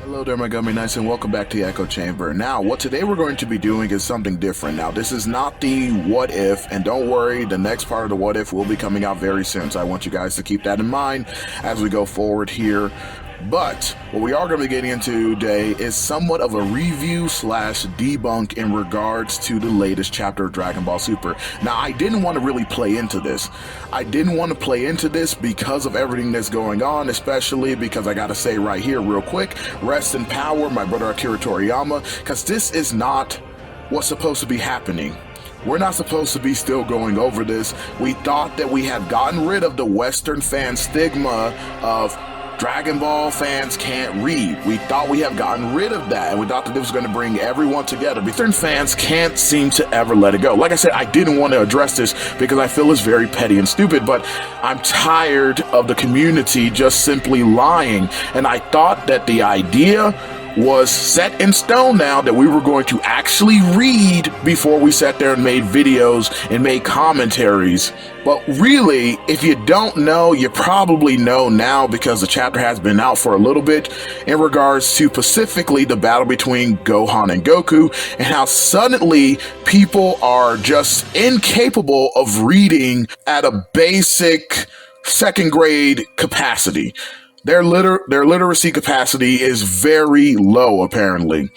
Hello there, my Gummy Knights, and welcome back to the Echo Chamber. Now, what today we're going to be doing is something different. Now, this is not the what if, and don't worry, the next part of the what if will be coming out very soon, so I want you guys to keep that in mind as we go forward here. But what we are going to be getting into today is somewhat of a review slash debunk in regards to the latest chapter of Dragon Ball Super. Now, I didn't want to really play into this. I didn't want to play into this because of everything that's going on, especially because I got to say right here real quick, rest in power, my brother Akira Toriyama, because this is not what's supposed to be happening. We're not supposed to be still going over this. We thought that we had gotten rid of the Western fan stigma of Dragon Ball fans can't read. We thought we have gotten rid of that, and we thought that this was going to bring everyone together. Western fans can't seem to ever let it go. Like I said, I didn't want to address this because I feel it's very petty and stupid, but I'm tired of the community just simply lying, and I thought that the idea was set in stone now that we were going to actually read before we sat there and made videos and made commentaries. But really, if you don't know, you probably know now because the chapter has been out for a little bit in regards to specifically the battle between Gohan and Goku and how suddenly people are just incapable of reading at a basic second grade capacity. Their literacy capacity is very low, apparently,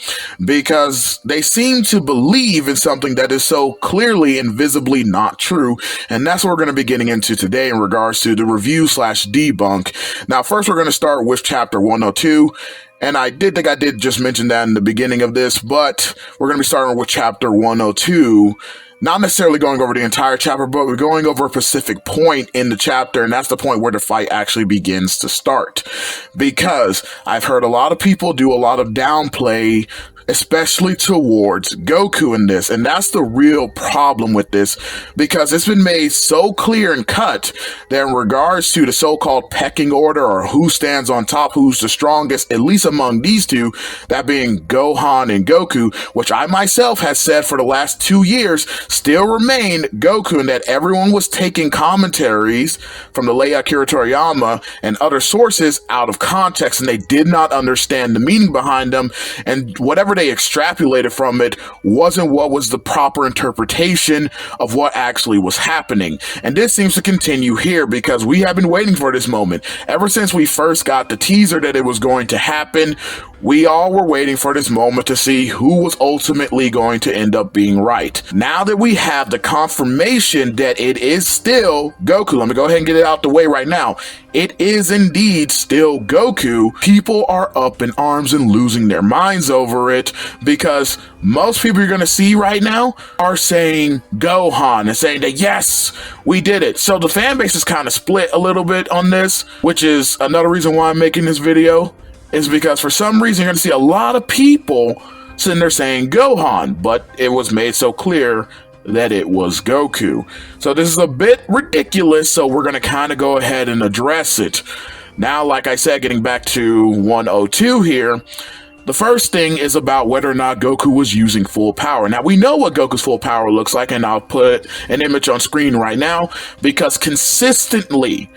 because they seem to believe in something that is so clearly and visibly not true, and that's what we're going to be getting into today in regards to the review slash debunk. Now, first we're going to start with chapter 102, and I did think I did just mention that in the beginning of this, but we're going to be starting with chapter 102. Not necessarily going over the entire chapter, but we're going over a specific point in the chapter, and that's the point where the fight actually begins to start. Because I've heard a lot of people do a lot of downplay, especially towards Goku in this, and that's the real problem with this, because it's been made so clear and cut that in regards to the so-called pecking order, or who stands on top, who's the strongest, at least among these two, that being Gohan and Goku, which I myself has said for the last 2 years, still remained Goku, and that everyone was taking commentaries from the late Akira Toriyama and other sources out of context, and they did not understand the meaning behind them, and whatever they extrapolated from it wasn't what was the proper interpretation of what actually was happening. And this seems to continue here because we have been waiting for this moment. Ever since we first got the teaser that it was going to happen, we all were waiting for this moment to see who was ultimately going to end up being right. Now that we have the confirmation that it is still Goku, let me go ahead and get it out the way right now. It is indeed still Goku. People are up in arms and losing their minds over it because most people you're going to see right now are saying Gohan and saying that, yes, we did it. So the fan base is kind of split a little bit on this, which is another reason why I'm making this video. Is because for some reason you're going to see a lot of people sitting there saying Gohan, but it was made so clear that it was Goku. So this is a bit ridiculous, so we're going to kind of go ahead and address it. Now, like I said, getting back to 102 here, the first thing is about whether or not Goku was using full power. Now, we know what Goku's full power looks like, and I'll put an image on screen right now, because consistently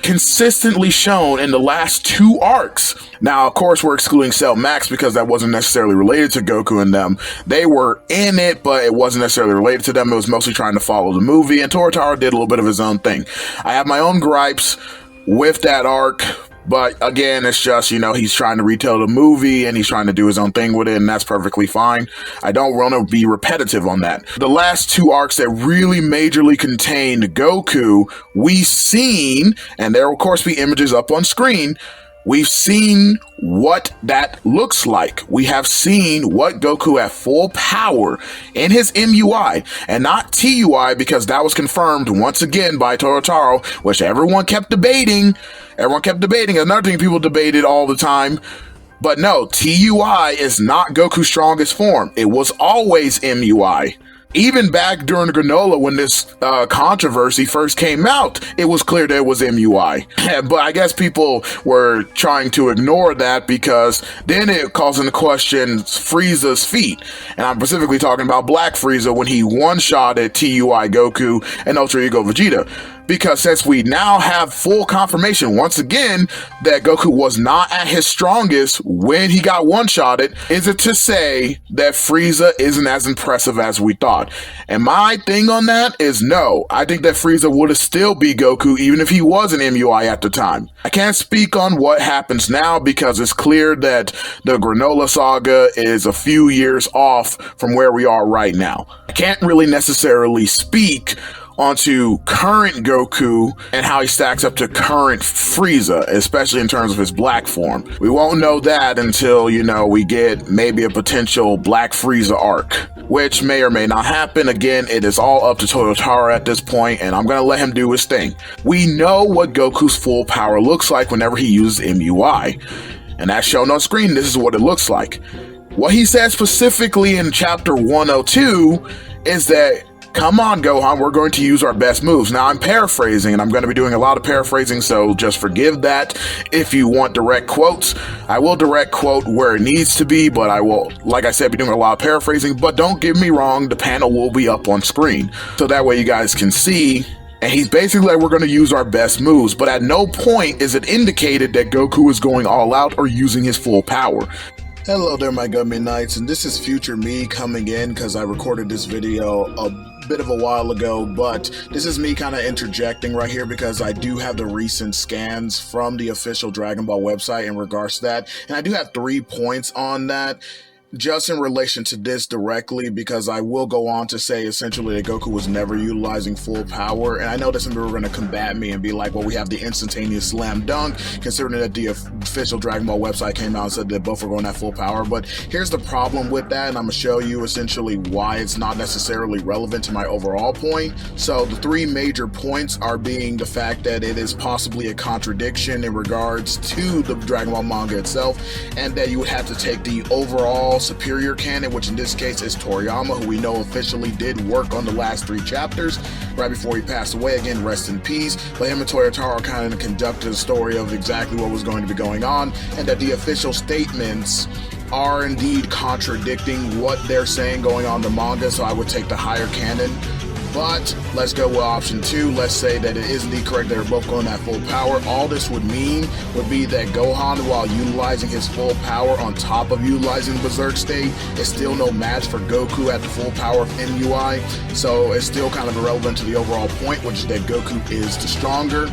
shown in the last 2 arcs. Now, of course, we're excluding Cell Max because that wasn't necessarily related to Goku and them. They were in it, but it wasn't necessarily related to them. It was mostly trying to follow the movie, and Toriyama did a little bit of his own thing. I have my own gripes with that arc, but again, it's just, he's trying to retell the movie and he's trying to do his own thing with it, and that's perfectly fine. I don't want to be repetitive on that. The last 2 arcs that really majorly contained Goku, we've seen, and there will of course be images up on screen, we've seen what that looks like. We have seen what Goku at full power in his MUI and not TUI, because that was confirmed once again by Toriyama, which everyone kept debating. Another thing people debated all the time. But no, TUI is not Goku's strongest form. It was always MUI. Even back during Granola, when this controversy first came out, it was clear that it was MUI. But I guess people were trying to ignore that because then it calls into question Frieza's feat. And I'm specifically talking about Black Frieza when he one-shotted TUI Goku and Ultra Ego Vegeta. because since we now have full confirmation once again that Goku was not at his strongest when he got one-shotted, is it to say that Frieza isn't as impressive as we thought? And my thing on that is no. I think that Frieza would have still beat Goku even if he was an MUI at the time. I can't speak on what happens now because it's clear that the Granola Saga is a few years off from where we are right now. I can't really necessarily speak onto current Goku and how he stacks up to current Frieza, especially in terms of his black form. We won't know that until, we get maybe a potential Black Frieza arc, which may or may not happen. Again, it is all up to Toyotaro at this point, and I'm gonna let him do his thing. We know what Goku's full power looks like whenever he uses MUI, and that's shown on screen. This is what it looks like. What he said specifically in chapter 102 is that, come on, Gohan, we're going to use our best moves. Now, I'm paraphrasing, and I'm going to be doing a lot of paraphrasing, so just forgive that. If you want direct quotes, I will direct quote where it needs to be, but I will, like I said, be doing a lot of paraphrasing. But don't get me wrong, the panel will be up on screen, so that way you guys can see. And he's basically like, we're going to use our best moves, but at no point is it indicated that Goku is going all out or using his full power. Hello there, my Gummy Knights, and this is future me coming in because I recorded this video a bit of a while ago, but this is me kind of interjecting right here because I do have the recent scans from the official Dragon Ball website in regards to that, and I do have 3 points on that. Just in relation to this directly, because I will go on to say essentially that Goku was never utilizing full power, and I know that some people are going to combat me and be like, well, we have the instantaneous slam dunk, considering that the official Dragon Ball website came out and said that both are going at full power. But here's the problem with that, and I'm going to show you essentially why it's not necessarily relevant to my overall point. So the 3 major points are being the fact that it is possibly a contradiction in regards to the Dragon Ball manga itself, and that you would have to take the overall superior canon, which in this case is Toriyama, who we know officially did work on the last 3 chapters right before he passed away. Again, rest in peace. But him and Toyotaro kind of conducted a story of exactly what was going to be going on, and that the official statements are indeed contradicting what they're saying going on in the manga, so I would take the higher canon. But let's go with option 2. Let's say that it is indeed correct that they're both going at full power. All this would mean would be that Gohan, while utilizing his full power on top of utilizing Berserk State, is still no match for Goku at the full power of MUI. So it's still kind of irrelevant to the overall point, which is that Goku is the stronger.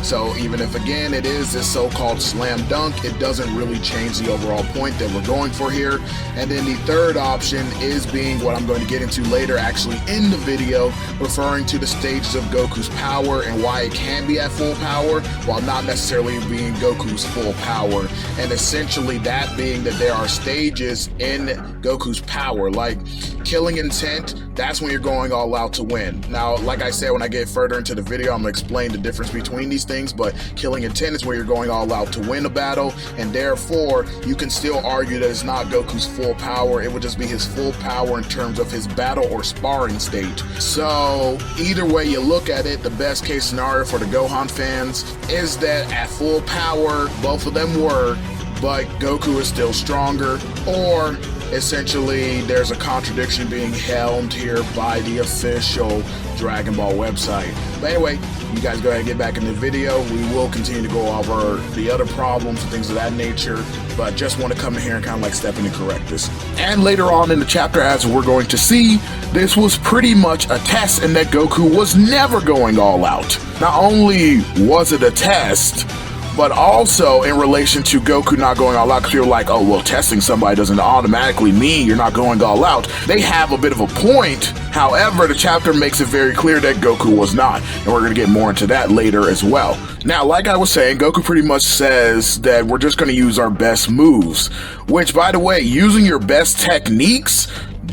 So even if, again, it is this so-called slam dunk, it doesn't really change the overall point that we're going for here. And then the third option is being what I'm going to get into later, actually in the video, referring to the stages of Goku's power and why it can be at full power while not necessarily being Goku's full power. And essentially that being that there are stages in Goku's power, like killing intent. That's when you're going all out to win. Now, like I said, when I get further into the video, I'm going to explain the difference between these things, but killing intent is where you're going all out to win a battle, and therefore, you can still argue that it's not Goku's full power. It would just be his full power in terms of his battle or sparring state. So, either way you look at it, the best case scenario for the Gohan fans is that at full power, both of them were, but Goku is still stronger, or essentially there's a contradiction being helmed here by the official Dragon Ball website. But anyway, you guys go ahead and get back in the video. We will continue to go over the other problems and things of that nature, but just want to come in here and kind of like step in and correct this. And later on in the chapter, as we're going to see, this was pretty much a test in that Goku was never going all out. Not only was it a test, but also in relation to Goku not going all out, because you're like, oh, well, testing somebody doesn't automatically mean you're not going all out. They have a bit of a point. However, the chapter makes it very clear that Goku was not, and we're going to get more into that later as well. Now, like I was saying, Goku pretty much says that we're just going to use our best moves, which, by the way, using your best techniques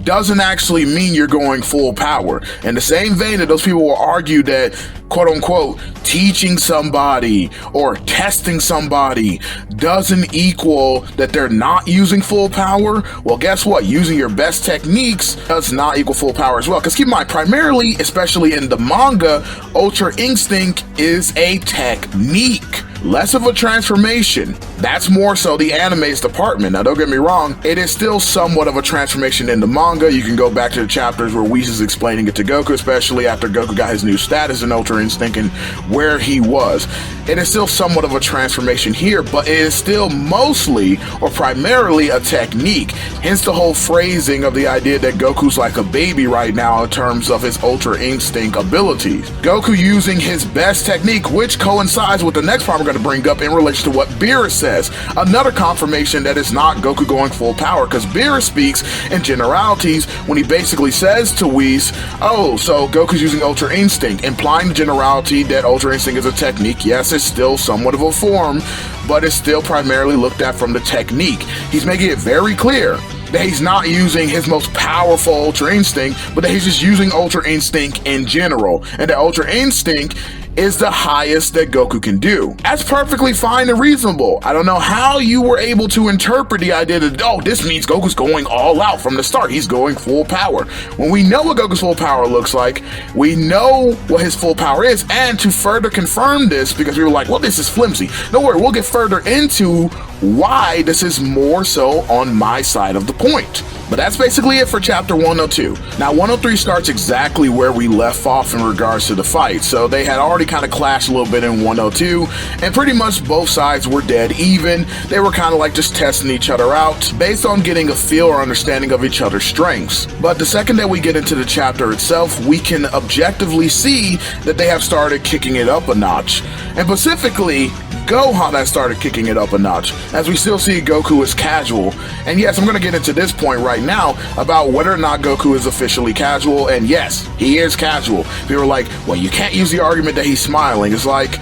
doesn't actually mean you're going full power. In the same vein that those people will argue that, quote unquote, teaching somebody or testing somebody doesn't equal that they're not using full power, well, guess what? Using your best techniques does not equal full power as well. Because keep in mind, primarily, especially in the manga, Ultra Instinct is a technique. less of a transformation. That's more so the anime's department. Now, don't get me wrong, it is still somewhat of a transformation in the manga. You can go back to the chapters where Whis is explaining it to Goku, especially after Goku got his new status in Ultra Instinct and where he was. It is still somewhat of a transformation here, but it is still mostly or primarily a technique. Hence the whole phrasing of the idea that Goku's like a baby right now in terms of his Ultra Instinct abilities. Goku using his best technique, which coincides with the next part we're going to bring up in relation to what Beerus says. Another confirmation that it's not Goku going full power, because Beerus speaks in generalities when he basically says to Whis, oh, so Goku's using Ultra Instinct, implying the generality that Ultra Instinct is a technique. Yes, it's still somewhat of a form, but it's still primarily looked at from the technique. He's making it very clear that he's not using his most powerful Ultra Instinct, but that he's just using Ultra Instinct in general, and that Ultra Instinct is the highest that Goku can do. That's perfectly fine and reasonable. I don't know how you were able to interpret the idea that, oh, this means Goku's going all out from the start. He's going full power. When we know what Goku's full power looks like, we know what his full power is, and to further confirm this, because we were like, well, this is flimsy. Don't worry, we'll get further into why this is more so on my side of the point. But that's basically it for chapter 102. Now 103 starts exactly where we left off in regards to the fight. So they had already kind of clashed a little bit in 102, and pretty much both sides were dead even. They were kind of like just testing each other out based on getting a feel or understanding of each other's strengths. But the second that we get into the chapter itself, we can objectively see that they have started kicking it up a notch. And specifically, Gohan has started kicking it up a notch, as we still see Goku as casual. And yes, I'm going to get into this point right now about whether or not Goku is officially casual, and yes, he is casual. People are like, well, you can't use the argument that he's smiling. It's like,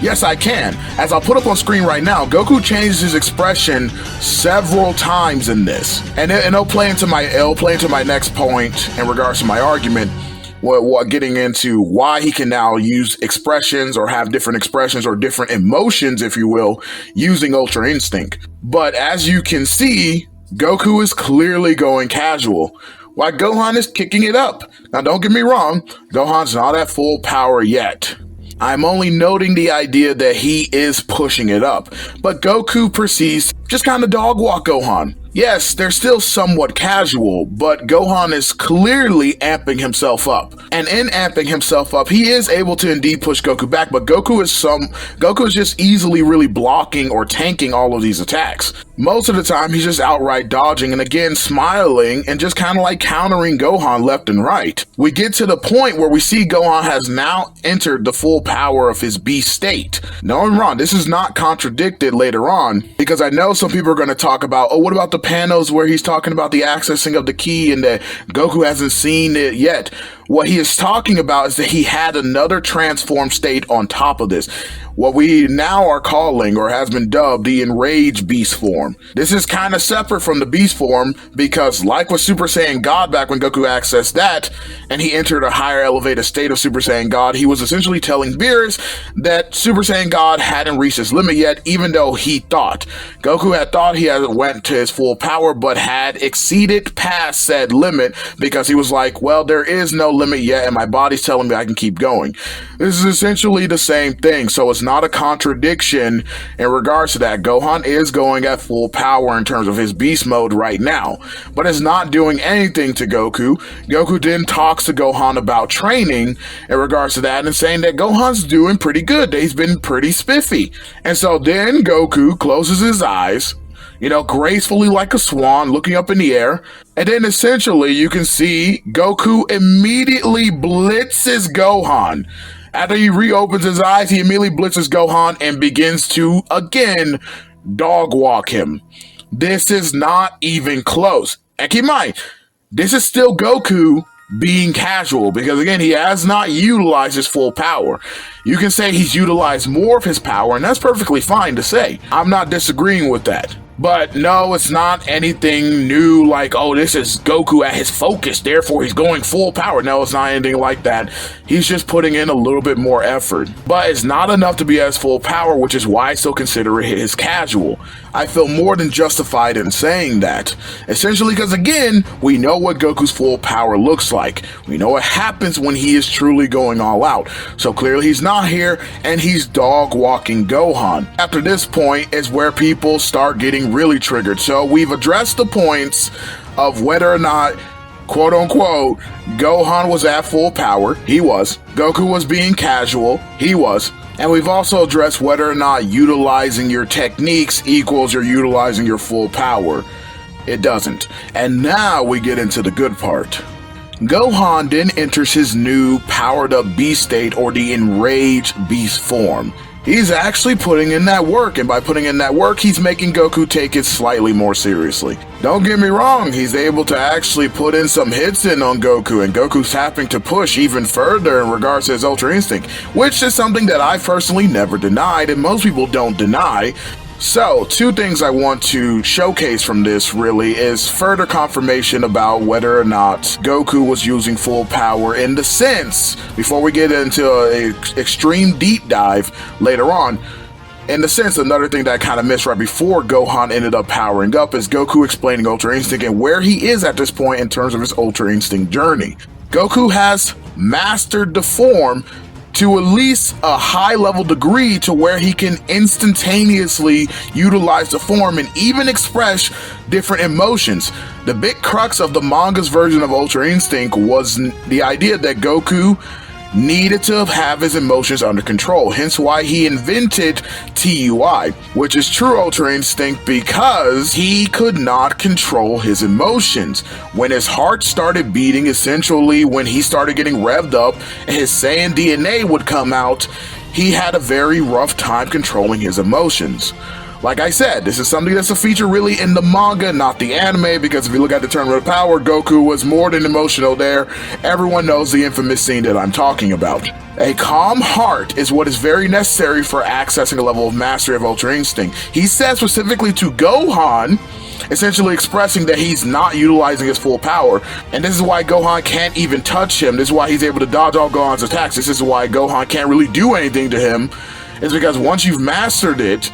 yes, I can. As I'll put up on screen right now, Goku changes his expression several times in this. And it'll play into my next point in regards to my argument. What getting into why he can now use expressions or have different expressions or different emotions, if you will, using Ultra Instinct. But as you can see, Goku is clearly going casual, while Gohan is kicking it up. Now, don't get me wrong, Gohan's not at full power yet. I'm only noting the idea that he is pushing it up, but Goku proceeds to just kind of dog walk Gohan. Yes, they're still somewhat casual, but Gohan is clearly amping himself up. And in amping himself up, he is able to indeed push Goku back, but Goku is just easily really blocking or tanking all of these attacks. Most of the time, he's just outright dodging and again smiling and just kind of like countering Gohan left and right. We get to the point where we see Gohan has now entered the full power of his beast state. No, I'm wrong. This is not contradicted later on, because I know some people are going to talk about, oh, what about the panels where he's talking about the accessing of the key and that Goku hasn't seen it yet? What he is talking about is that he had another transformed state on top of this, what we now are calling, or has been dubbed, the enraged beast form. This is kind of separate from the beast form, because like with Super Saiyan God back when Goku accessed that and he entered a higher elevated state of Super Saiyan God, he was essentially telling Beerus that Super Saiyan God hadn't reached his limit yet, even though he thought. Goku had thought he had went to his full power, but had exceeded past said limit, because he was like, well, there is no limit yet and my body's telling me I can keep going. This is essentially the same thing, so it's not a contradiction in regards to that. Gohan is going at full power in terms of his beast mode right now, but it's not doing anything to Goku. Goku then talks to Gohan about training in regards to that and saying that Gohan's doing pretty good, that he's been pretty spiffy. And so then Goku closes his eyes, gracefully like a swan looking up in the air. And then essentially you can see Goku immediately blitzes Gohan. After he reopens his eyes, he immediately blitzes Gohan and begins to, again, dog walk him. This is not even close. And keep in mind, this is still Goku being casual, because again, he has not utilized his full power. You can say he's utilized more of his power, and that's perfectly fine to say. I'm not disagreeing with that. But no, it's not anything new like, oh, this is Goku at his focus, therefore he's going full power. No, it's not anything like that. He's just putting in a little bit more effort. But it's not enough to be at his full power, which is why I still consider it his casual. I feel more than justified in saying that. Essentially because, again, we know what Goku's full power looks like. We know what happens when he is truly going all out. So clearly he's not here, and he's dog-walking Gohan. After this point is where people start getting really triggered. So we've addressed the points of whether or not, quote unquote, Gohan was at full power. He was. Goku was being casual. He was. And we've also addressed whether or not utilizing your techniques equals you're utilizing your full power. It doesn't. And now we get into the good part. Gohan then enters his new powered up beast state, or the enraged beast form. He's actually putting in that work, and by putting in that work, he's making Goku take it slightly more seriously. Don't get me wrong, he's able to actually put in some hits in on Goku, and Goku's having to push even further in regards to his Ultra Instinct, which is something that I personally never denied, and most people don't deny. So, two things I want to showcase from this really is further confirmation about whether or not Goku was using full power, in the sense, before we get into an extreme deep dive later on, in the sense, another thing that I kind of missed right before Gohan ended up powering up is Goku explaining Ultra Instinct and where he is at this point in terms of his Ultra Instinct journey. Goku has mastered the form to at least a high level degree to where he can instantaneously utilize the form and even express different emotions. The big crux of the manga's version of Ultra Instinct was the idea that Goku needed to have his emotions under control, hence why he invented TUI, which is true Ultra Instinct, because he could not control his emotions. When his heart started beating, essentially when he started getting revved up and his Saiyan DNA would come out, he had a very rough time controlling his emotions. Like I said, this is something that's a feature really in the manga, not the anime, because if you look at the Tournament of Power, Goku was more than emotional there. Everyone knows the infamous scene that I'm talking about. A calm heart is what is very necessary for accessing a level of mastery of Ultra Instinct. He says specifically to Gohan, essentially expressing that he's not utilizing his full power, and this is why Gohan can't even touch him. This is why he's able to dodge all Gohan's attacks. This is why Gohan can't really do anything to him, is because once you've mastered it,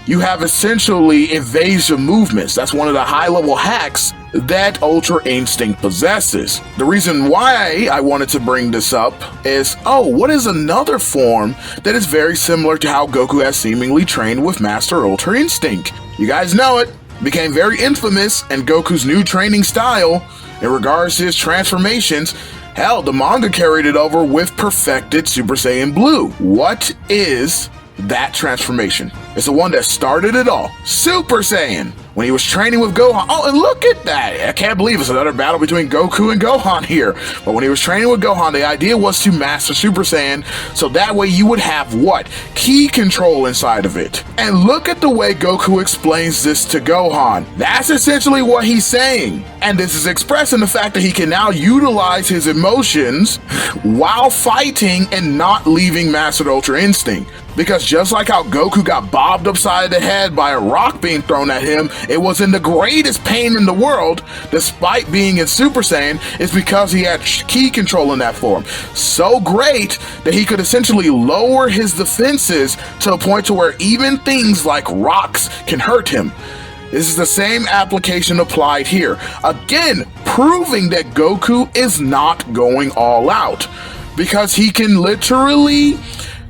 you have essentially evasion movements. That's one of the high-level hacks that Ultra Instinct possesses. The reason why I wanted to bring this up is, what is another form that is very similar to how Goku has seemingly trained with Master Ultra Instinct? You guys know it. Became very infamous, and Goku's new training style in regards to his transformations, hell, the manga carried it over with perfected Super Saiyan Blue. What is that transformation? It's the one that started it all. Super Saiyan. When he was training with Gohan. Oh, and look at that. I can't believe it's another battle between Goku and Gohan here. But when he was training with Gohan, the idea was to master Super Saiyan, so that way you would have what? Ki control inside of it. And look at the way Goku explains this to Gohan. That's essentially what he's saying. And this is expressed in the fact that he can now utilize his emotions while fighting and not leaving Mastered Ultra Instinct. Because just like how Goku got bobbed upside the head by a rock being thrown at him, it was in the greatest pain in the world, despite being in Super Saiyan, is because he had ki control in that form. So great that he could essentially lower his defenses to a point to where even things like rocks can hurt him. This is the same application applied here. Again, proving that Goku is not going all out. Because he can literally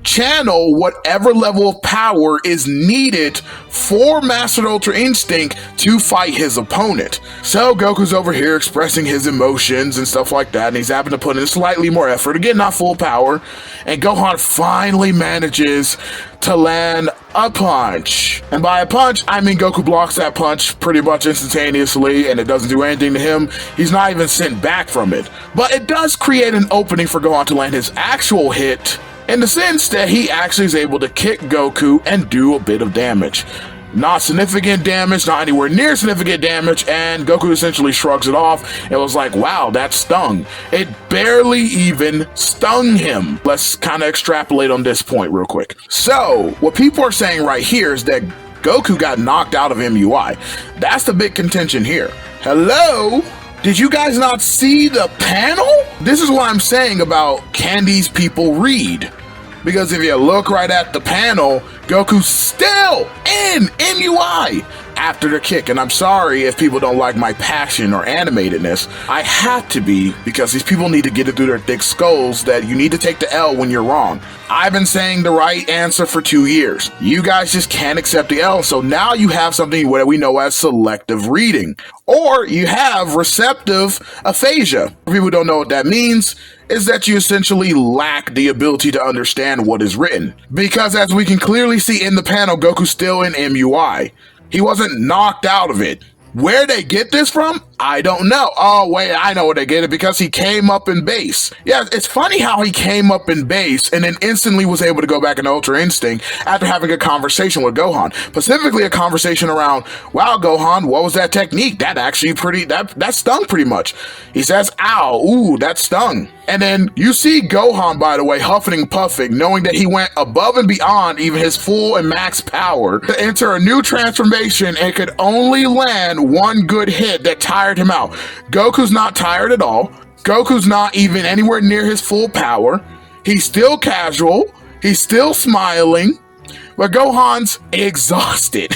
channel whatever level of power is needed for Mastered Ultra Instinct to fight his opponent. So Goku's over here expressing his emotions and stuff like that, and he's having to put in slightly more effort, again not full power, and Gohan finally manages to land a punch. And by a punch, I mean Goku blocks that punch pretty much instantaneously, and it doesn't do anything to him. He's not even sent back from it. But it does create an opening for Gohan to land his actual hit, in the sense that he actually is able to kick Goku and do a bit of damage. Not significant damage, not anywhere near significant damage, and Goku essentially shrugs it off. It was like, wow, that stung. It barely even stung him. Let's kind of extrapolate on this point real quick. So, what people are saying right here is that Goku got knocked out of MUI. That's the big contention here. Hello? Did you guys not see the panel? This is what I'm saying about can these people read? Because if you look right at the panel, Goku's still in MUI after the kick. And I'm sorry if people don't like my passion or animatedness. I have to be, because these people need to get it through their thick skulls that you need to take the L when you're wrong. I've been saying the right answer for 2 years. You guys just can't accept the L. So now you have something that we know as selective reading. Or you have receptive aphasia. For people who don't know what that means, is that you essentially lack the ability to understand what is written. Because as we can clearly see in the panel, Goku's still in MUI. He wasn't knocked out of it. Where they get this from? I don't know. Oh, wait, I know where they get it, because he came up in base. Yeah, it's funny how he came up in base and then instantly was able to go back into Ultra Instinct after having a conversation with Gohan. Specifically a conversation around, wow, Gohan, what was that technique? That actually that stung pretty much. He says, ow, ooh, that stung. And then you see Gohan, by the way, huffing and puffing, knowing that he went above and beyond even his full and max power to enter a new transformation and could only land one good hit that tired him out. Goku's not tired at all. Goku's not even anywhere near his full power. He's still casual. He's still smiling. But Gohan's exhausted.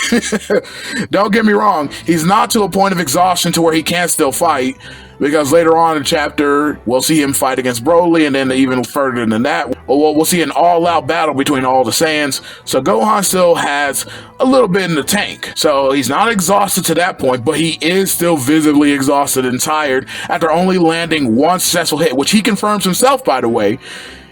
Don't get me wrong. He's not to a point of exhaustion to where he can't still fight. Because later on in the chapter, we'll see him fight against Broly, and then even further than that, we'll see an all-out battle between all the Saiyans. So Gohan still has a little bit in the tank. So he's not exhausted to that point, but he is still visibly exhausted and tired after only landing one successful hit, which he confirms himself, by the way.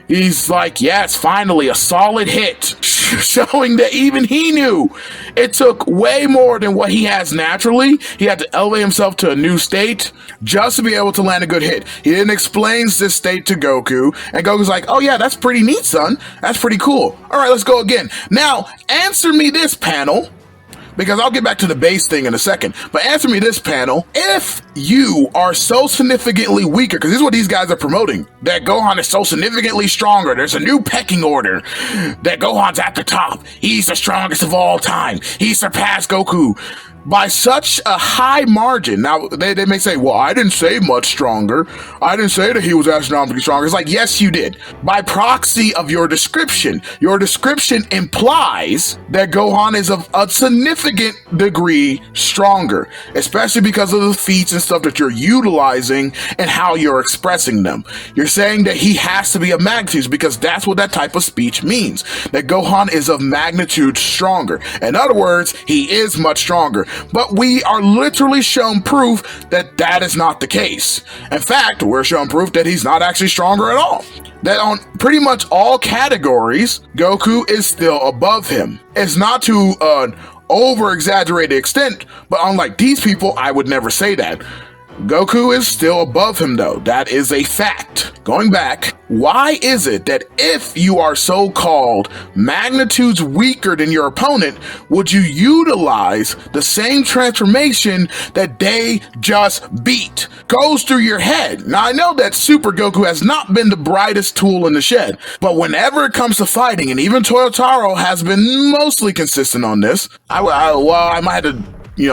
He's like, yes, finally, a solid hit, showing that even he knew it took way more than what he has naturally. He had to elevate himself to a new state just to be able to land a good hit. He then explains this state to Goku, and Goku's like, oh yeah, that's pretty neat, son. That's pretty cool. All right, let's go again. Now, answer me this, panel. Because I'll get back to the base thing in a second. But answer me this, panel. If you are so significantly weaker, because this is what these guys are promoting, that Gohan is so significantly stronger, there's a new pecking order, that Gohan's at the top. He's the strongest of all time. He surpassed Goku by such a high margin. Now, they may say, well, I didn't say much stronger. I didn't say that he was astronomically stronger. It's like, yes, you did. By proxy of your description implies that Gohan is of a significant degree stronger, especially because of the feats and stuff that you're utilizing and how you're expressing them. You're saying that he has to be of magnitude, because that's what that type of speech means, that Gohan is of magnitude stronger. In other words, he is much stronger. But we are literally shown proof that that is not the case. In fact, we're shown proof that he's not actually stronger at all. That on pretty much all categories, Goku is still above him. It's not to an over-exaggerated extent, but unlike these people, I would never say that. Goku is still above him, though. That is a fact. Going back, why is it that if you are so-called magnitudes weaker than your opponent, would you utilize the same transformation that they just beat? Goes through your head. Now, I know that Super Goku has not been the brightest tool in the shed, but whenever it comes to fighting, and even Toyotaro has been mostly consistent on this, I might have to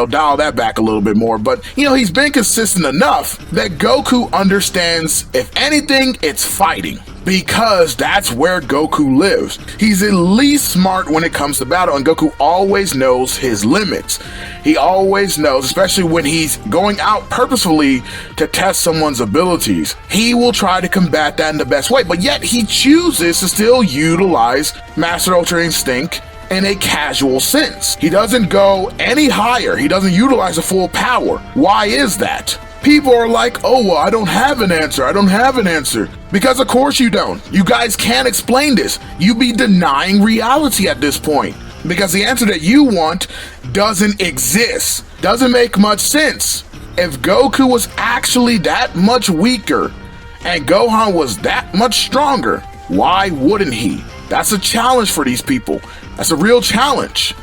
dial that back a little bit more, but he's been consistent enough that Goku understands, if anything, it's fighting, because that's where Goku lives. He's at least smart when it comes to battle, and Goku always knows his limits. He always knows, especially when he's going out purposefully to test someone's abilities. He will try to combat that in the best way, but yet he chooses to still utilize Master Ultra Instinct in a casual sense. He doesn't go any higher. He doesn't utilize the full power. Why is that? People are like, oh, well, I don't have an answer. I don't have an answer. Because of course you don't. You guys can't explain this. You be denying reality at this point. Because the answer that you want doesn't exist. Doesn't make much sense. If Goku was actually that much weaker and Gohan was that much stronger, why wouldn't he? That's a challenge for these people. That's a real challenge,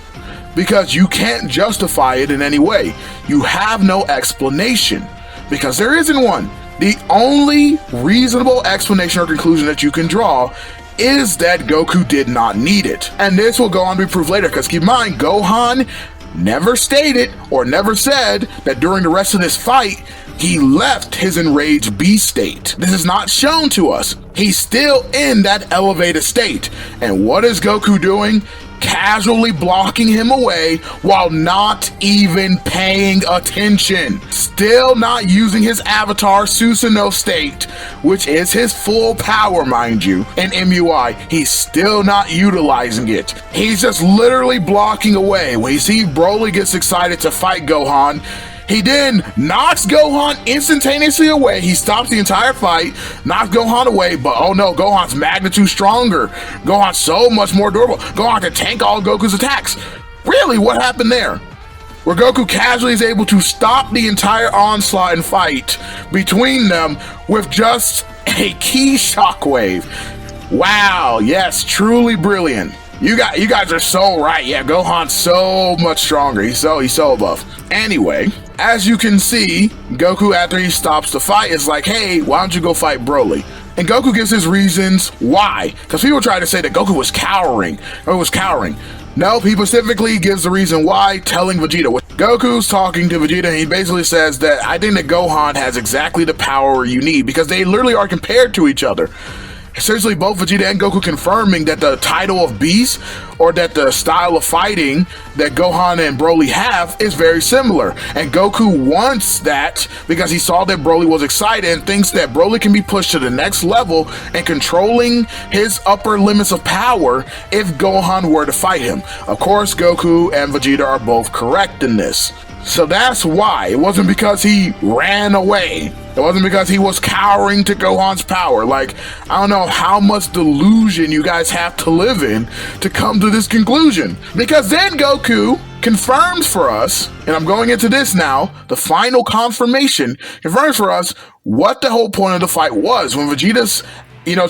because you can't justify it in any way. You have no explanation, because there isn't one. The only reasonable explanation or conclusion that you can draw is that Goku did not need it. And this will go on to be proved later, because keep in mind, Gohan never stated or never said that during the rest of this fight, he left his enraged beast state. This is not shown to us. He's still in that elevated state. And what is Goku doing? Casually blocking him away while not even paying attention. Still not using his avatar Susanoo state, which is his full power, mind you, in MUI. He's still not utilizing it. He's just literally blocking away. When you see Broly gets excited to fight Gohan, he then knocks Gohan instantaneously away. He stops the entire fight, knocks Gohan away, but oh no, Gohan's magnitude stronger. Gohan's so much more durable. Gohan can tank all Goku's attacks. Really, what happened there? Where Goku casually is able to stop the entire onslaught and fight between them with just a key shockwave. Wow, yes, truly brilliant. You guys are so right. Yeah, Gohan's so much stronger. He's so above. Anyway, as you can see, Goku, after he stops the fight, is like, hey, why don't you go fight Broly? And Goku gives his reasons why. Because people try to say that Goku was cowering. No, he specifically gives the reason why, telling Vegeta. Goku's talking to Vegeta, and he basically says that I think that Gohan has exactly the power you need, because they literally are compared to each other. Essentially, both Vegeta and Goku confirming that the title of Beast, or that the style of fighting that Gohan and Broly have, is very similar. And Goku wants that because he saw that Broly was excited and thinks that Broly can be pushed to the next level and controlling his upper limits of power if Gohan were to fight him. Of course, Goku and Vegeta are both correct in this. So that's why. It wasn't because he ran away. It wasn't because he was cowering to Gohan's power. Like, I don't know how much delusion you guys have to live in to come to this conclusion. Because then Goku confirms for us, and I'm going into this now, the final confirmation confirms for us what the whole point of the fight was. When Vegeta's,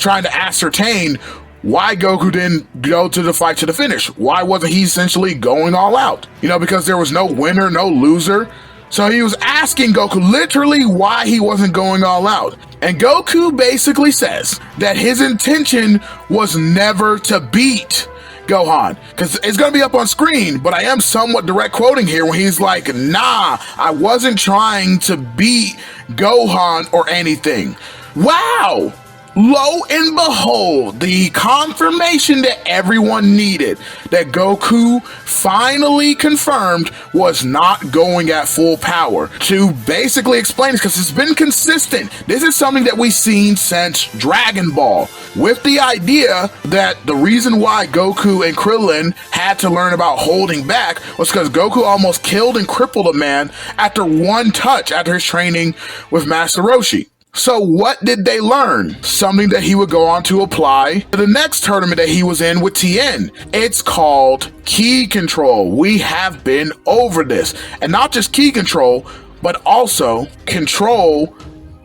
trying to ascertain why Goku didn't go to the fight to the finish. Why wasn't he essentially going all out? Because there was no winner, no loser. So he was asking Goku literally why he wasn't going all out. And Goku basically says that his intention was never to beat Gohan. Because it's going to be up on screen, but I am somewhat direct quoting here when he's like, nah, I wasn't trying to beat Gohan or anything. Wow! Lo and behold, the confirmation that everyone needed, that Goku finally confirmed was not going at full power. To basically explain this, because it's been consistent. This is something that we've seen since Dragon Ball, with the idea that the reason why Goku and Krillin had to learn about holding back was because Goku almost killed and crippled a man after one touch after his training with Master Roshi. So what did they learn? Something that he would go on to apply to the next tournament that he was in with Tien. It's called key control. We have been over this. And not just key control, but also control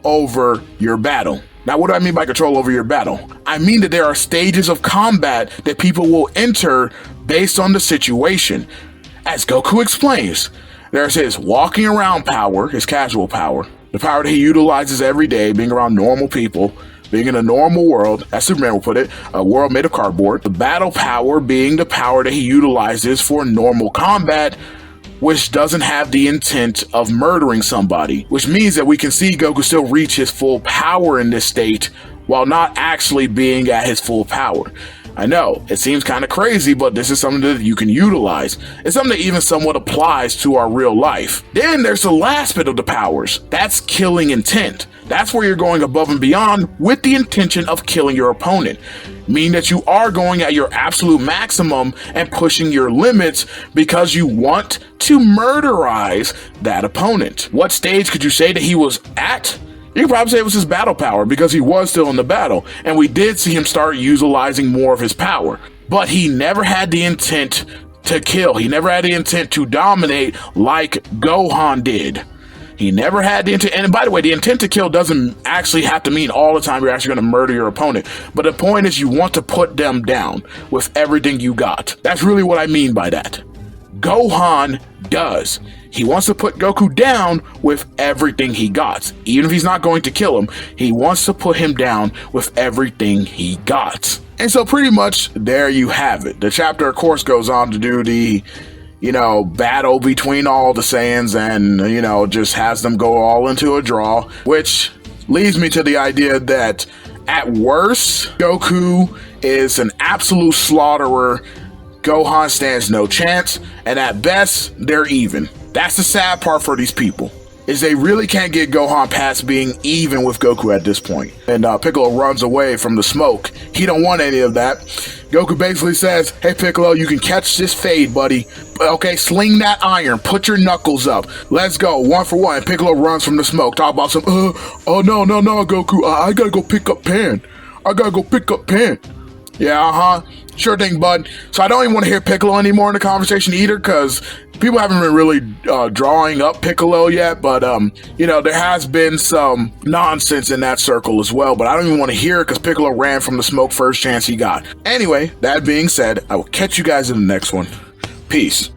over your battle. Now, what do I mean by control over your battle? I mean that there are stages of combat that people will enter based on the situation. As Goku explains, there's his walking around power, his casual power. The power that he utilizes every day, being around normal people, being in a normal world, as Superman will put it, a world made of cardboard. The battle power being the power that he utilizes for normal combat, which doesn't have the intent of murdering somebody, which means that we can see Goku still reach his full power in this state while not actually being at his full power. I know, it seems kind of crazy, but this is something that you can utilize. It's something that even somewhat applies to our real life. Then there's the last bit of the powers. That's killing intent. That's where you're going above and beyond with the intention of killing your opponent. Meaning that you are going at your absolute maximum and pushing your limits because you want to murderize that opponent. What stage could you say that he was at? You could probably say it was his battle power because he was still in the battle, and we did see him start utilizing more of his power. But he never had the intent to kill. He never had the intent to dominate like Gohan did. He never had the intent. And by the way, the intent to kill doesn't actually have to mean all the time you're actually going to murder your opponent. But the point is you want to put them down with everything you got. That's really what I mean by that. Gohan does. He wants to put Goku down with everything he got. Even if he's not going to kill him, he wants to put him down with everything he got. And so pretty much there you have it. The chapter, of course, goes on to do the, battle between all the Saiyans and, just has them go all into a draw, which leads me to the idea that at worst, Goku is an absolute slaughterer. Gohan stands no chance, and at best, they're even. That's the sad part for these people, is they really can't get Gohan past being even with Goku at this point. And Piccolo runs away from the smoke. He don't want any of that. Goku basically says, hey Piccolo, you can catch this fade, buddy. Okay, sling that iron, put your knuckles up. Let's go, 1 for 1. And Piccolo runs from the smoke. Talk about some, no, Goku, I gotta go pick up Pan. Yeah, sure thing, bud. So I don't even want to hear Piccolo anymore in the conversation either, because people haven't been really drawing up Piccolo yet, but there has been some nonsense in that circle as well, but I don't even want to hear it because Piccolo ran from the smoke first chance he got. Anyway, that being said, I will catch you guys in the next one. Peace.